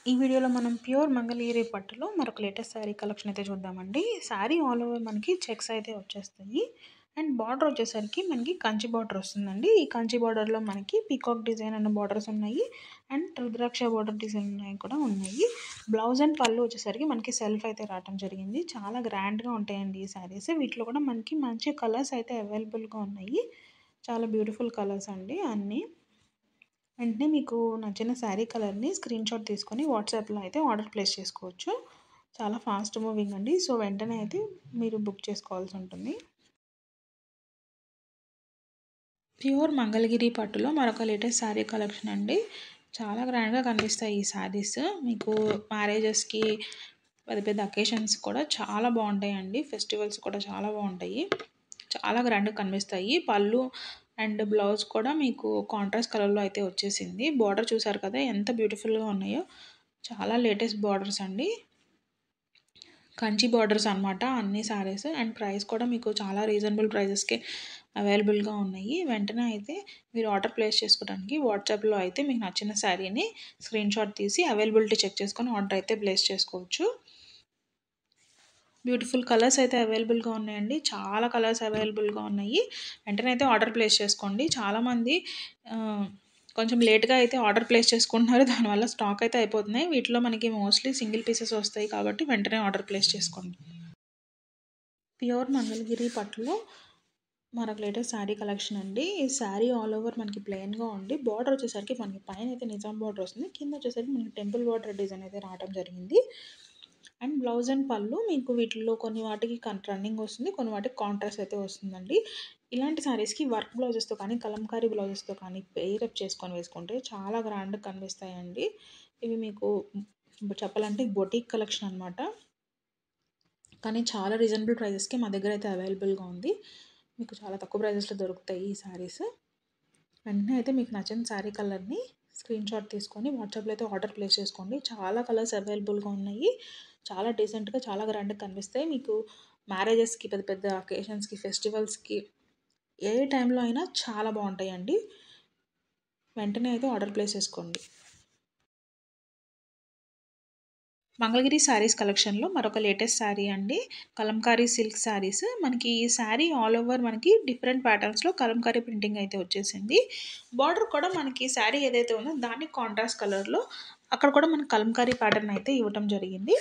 ఈ వీడియోలో మనం ప్యూర్ మంగళగిరి పట్టులో మరొక లేటెస్ట్ శారీ కలెక్షన్ అయితే చూద్దామండి. శారీ ఆల్ ఓవర్ మనకి చెక్స్ అయితే వచ్చేస్తాయి. అండ్ బార్డర్ వచ్చేసరికి మనకి కంచి బార్డర్ వస్తుందండి. ఈ కంచి బార్డర్లో మనకి పీకాక్ డిజైన్ అన్న బార్డర్స్ ఉన్నాయి. అండ్ రుద్రాక్ష బార్డర్ డిజైన్ కూడా ఉన్నాయి. బ్లౌజ్ అండ్ పళ్ళు వచ్చేసరికి మనకి సెల్ఫ్ అయితే రావడం జరిగింది. చాలా గ్రాండ్గా ఉంటాయండి ఈ శారీస్. వీటిలో కూడా మనకి మంచి కలర్స్ అయితే అవైలబుల్గా ఉన్నాయి. చాలా బ్యూటిఫుల్ కలర్స్ అండి అన్నీ. వెంటనే మీకు నచ్చిన శారీ కలర్ని స్క్రీన్ షాట్ తీసుకొని వాట్సాప్లో అయితే ఆర్డర్ ప్లేస్ చేసుకోవచ్చు. చాలా ఫాస్ట్ మూవింగ్ అండి. సో వెంటనే అయితే మీరు బుక్ చేసుకోవాల్సి ఉంటుంది. ప్యూర్ మంగళగిరి పట్టులో మరొక లేటెస్ట్ శారీ కలెక్షన్ అండి. చాలా గ్రాండ్గా కనిపిస్తాయి ఈ శారీస్. మీకు మ్యారేజెస్కి పెద్ద పెద్ద అకేషన్స్ కూడా చాలా బాగుంటాయండి. ఫెస్టివల్స్ కూడా చాలా బాగుంటాయి. చాలా గ్రాండ్గా కనిపిస్తాయి. పళ్ళు అండ్ బ్లౌజ్ కూడా మీకు కాంట్రాస్ట్ కలర్లో అయితే వచ్చేసింది. బార్డర్ చూసారు కదా ఎంత బ్యూటిఫుల్గా ఉన్నాయో. చాలా లేటెస్ట్ బార్డర్స్ అండి. కంచి బార్డర్స్ అనమాట అన్ని శారీస్. అండ్ ప్రైస్ కూడా మీకు చాలా రీజనబుల్ ప్రైజెస్కే అవైలబుల్గా ఉన్నాయి. వెంటనే అయితే మీరు ఆర్డర్ ప్లేస్ చేసుకోవడానికి వాట్సాప్లో అయితే మీకు నచ్చిన శారీని స్క్రీన్ షాట్ తీసి అవైలబిలిటీ చెక్ చేసుకొని ఆర్డర్ అయితే ప్లేస్ చేసుకోవచ్చు. బ్యూటిఫుల్ కలర్స్ అయితే అవైలబుల్గా ఉన్నాయండి. చాలా కలర్స్ అవైలబుల్గా ఉన్నాయి. వెంటనే అయితే ఆర్డర్ ప్లేస్ చేసుకోండి. చాలామంది కొంచెం లేట్గా అయితే ఆర్డర్ ప్లేస్ చేసుకుంటున్నారు. దానివల్ల స్టాక్ అయితే అయిపోతున్నాయి. వీటిలో మనకి మోస్ట్లీ సింగిల్ పీసెస్ వస్తాయి కాబట్టి వెంటనే ఆర్డర్ ప్లేస్ చేసుకోండి. ప్యూర్ మంగళగిరి పట్టులో మరొక లేటెస్ట్ శారీ కలెక్షన్ అండి. ఈ శారీ ఆల్ ఓవర్ మనకి ప్లెయిన్గా ఉండి బార్డర్ వచ్చేసరికి మనకి పైన అయితే నిజాం బార్డర్ వస్తుంది. కింద వచ్చేసరికి మనకి టెంపుల్ బార్డర్ డిజైన్ అయితే రావడం జరిగింది. అండ్ బ్లౌజ్ అండ్ పళ్ళు మీకు వీటిల్లో కొన్ని వాటికి రన్నింగ్ వస్తుంది, కొన్ని వాటికి కాంట్రాస్ట్ అయితే వస్తుందండి. ఇలాంటి శారీస్కి వర్క్ బ్లౌజెస్తో కానీ కలంకారీ బ్లౌజెస్తో కానీ పేరప్ చేసుకొని వేసుకుంటే చాలా గ్రాండ్గా కనిపిస్తాయండి. ఇవి మీకు చెప్పాలంటే బొటిక్ కలెక్షన్ అనమాట. కానీ చాలా రీజనబుల్ ప్రైజెస్కి మా దగ్గర అయితే అవైలబుల్గా ఉంది. మీకు చాలా తక్కువ ప్రైజెస్లో దొరుకుతాయి ఈ శారీస్. వెంటనే అయితే మీకు నచ్చిన శారీ కలర్ని స్క్రీన్ షాట్ తీసుకొని వాట్సాప్లో అయితే ఆర్డర్ ప్లేస్ చేసుకోండి. చాలా కలర్స్ అవైలబుల్గా ఉన్నాయి. చాలా డీసెంట్గా చాలా గ్రాండ్గా కనిపిస్తాయి. మీకు మ్యారేజెస్కి పెద్ద పెద్ద అకేషన్స్కి ఫెస్టివల్స్కి ఏ టైంలో అయినా చాలా బాగుంటాయండి. వెంటనే అయితే ఆర్డర్ ప్లేస్ చేసుకోండి. మంగళగిరి శారీస్ కలెక్షన్లో మరొక లేటెస్ట్ శారీ అండి. కలంకారీ సిల్క్ శారీస్. మనకి ఈ శారీ ఆల్ ఓవర్ మనకి డిఫరెంట్ ప్యాటర్న్స్లో కలంకారీ ప్రింటింగ్ అయితే వచ్చేసింది. బార్డర్ కూడా మనకి శారీ ఏదైతే ఉందో దానికి కాంట్రాస్ట్ కలర్లో అక్కడ కూడా మనకి కలంకారీ ప్యాటర్న్ అయితే ఇవ్వటం జరిగింది.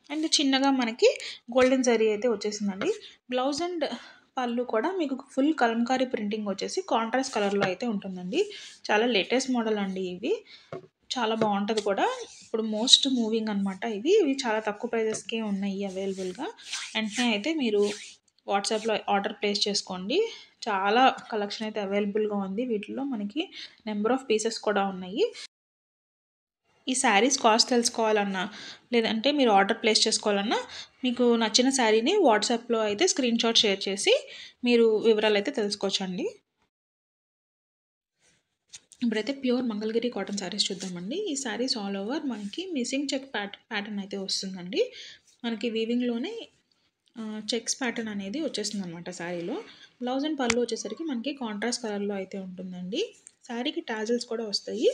అండ్ చిన్నగా మనకి గోల్డెన్ జరీ అయితే వచ్చేసిందండి. బ్లౌజ్ అండ్ పళ్ళు కూడా మీకు ఫుల్ కలంకారీ ప్రింటింగ్ వచ్చేసి కాంట్రాస్ట్ కలర్లో అయితే ఉంటుందండి. చాలా లేటెస్ట్ మోడల్ అండి ఇవి. చాలా బాగుంటుంది కూడా. ఇప్పుడు మోస్ట్ మూవింగ్ అనమాట ఇవి చాలా తక్కువ ప్రైజెస్కే ఉన్నాయి అవైలబుల్గా. వెంటనే అయితే మీరు వాట్సాప్లో ఆర్డర్ ప్లేస్ చేసుకోండి. చాలా కలెక్షన్ అయితే అవైలబుల్గా ఉంది. వీటిలో మనకి నెంబర్ ఆఫ్ పీసెస్ కూడా ఉన్నాయి. ఈ శారీస్ కాస్ట్ తెలుసుకోవాలన్నా లేదంటే మీరు ఆర్డర్ ప్లేస్ చేసుకోవాలన్నా మీకు నచ్చిన శారీని వాట్సాప్లో అయితే స్క్రీన్ షాట్ షేర్ చేసి మీరు వివరాలు అయితే తెలుసుకోవచ్చండి. ఇప్పుడైతే ప్యూర్ మంగళగిరి కాటన్ శారీస్ చూద్దామండి. ఈ శారీస్ ఆల్ ఓవర్ మనకి మిస్సింగ్ చెక్ ప్యాటర్న్ అయితే వస్తుందండి. మనకి వీవింగ్లోనే చెక్స్ ప్యాటర్న్ అనేది వచ్చేస్తుంది అనమాట శారీలో. బ్లౌజ్ అండ్ పళ్ళు వచ్చేసరికి మనకి కాంట్రాస్ట్ కలర్లో అయితే ఉంటుందండి. శారీకి టాజల్స్ కూడా వస్తాయి.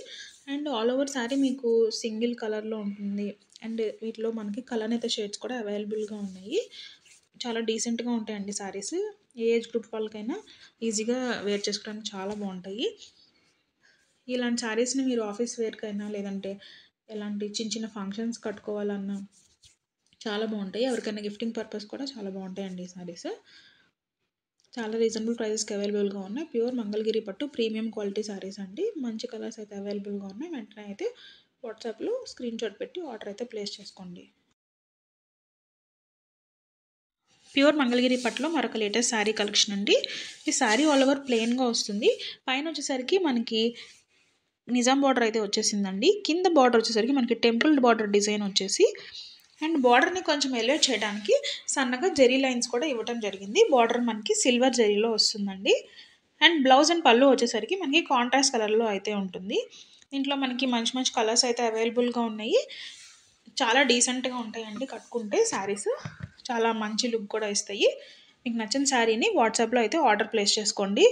అండ్ ఆల్ ఓవర్ శారీ మీకు సింగిల్ కలర్లో ఉంటుంది. అండ్ వీటిలో మనకి కలర్ అయితే షేడ్స్ కూడా అవైలబుల్గా ఉన్నాయి. చాలా డీసెంట్గా ఉంటాయండి శారీస్. ఏ ఏజ్ గ్రూప్ వాళ్ళకైనా ఈజీగా వేర్ చేసుకోవడానికి చాలా బాగుంటాయి. ఇలాంటి శారీస్ని మీరు ఆఫీస్ వేర్కైనా లేదంటే ఎలాంటి చిన్న చిన్న ఫంక్షన్స్ కట్టుకోవాలన్నా చాలా బాగుంటాయి. ఎవరికైనా గిఫ్టింగ్ పర్పస్ కూడా చాలా బాగుంటాయండి ఈ శారీస్. చాలా రీజనబుల్ ప్రైజెస్కి అవైలబుల్గా ఉన్నాయి. ప్యూర్ మంగళగిరి పట్టు ప్రీమియం క్వాలిటీ శారీస్ అండి. మంచి కలర్స్ అయితే అవైలబుల్గా ఉన్నాయి. వెంటనే అయితే వాట్సాప్లో స్క్రీన్ షాట్ పెట్టి ఆర్డర్ అయితే ప్లేస్ చేసుకోండి. ప్యూర్ మంగళగిరి పట్టులో మరొక లేటెస్ట్ శారీ కలెక్షన్ అండి. ఈ శారీ ఆల్ ఓవర్ ప్లెయిన్గా వస్తుంది. పైన వచ్చేసరికి మనకి నిజాం బార్డర్ అయితే వచ్చేసిందండి. కింద బార్డర్ వచ్చేసరికి మనకి టెంపుల్ బార్డర్ డిజైన్ వచ్చేసి అండ్ బార్డర్ని కొంచెం ఎలివేట్ చేయడానికి సన్నగా జెరీ లైన్స్ కూడా ఇవ్వడం జరిగింది. బార్డర్ మనకి సిల్వర్ జెరీలో వస్తుందండి. అండ్ బ్లౌజ్ అండ్ పళ్ళు వచ్చేసరికి మనకి కాంట్రాస్ట్ కలర్లో అయితే ఉంటుంది. దీంట్లో మనకి మంచి మంచి కలర్స్ అయితే అవైలబుల్గా ఉన్నాయి. చాలా డీసెంట్గా ఉంటాయండి కట్టుకుంటే శారీస్. చాలా మంచి లుక్ కూడా ఇస్తాయి. మీకు నచ్చిన శారీని వాట్సాప్లో అయితే ఆర్డర్ ప్లేస్ చేసుకోండి.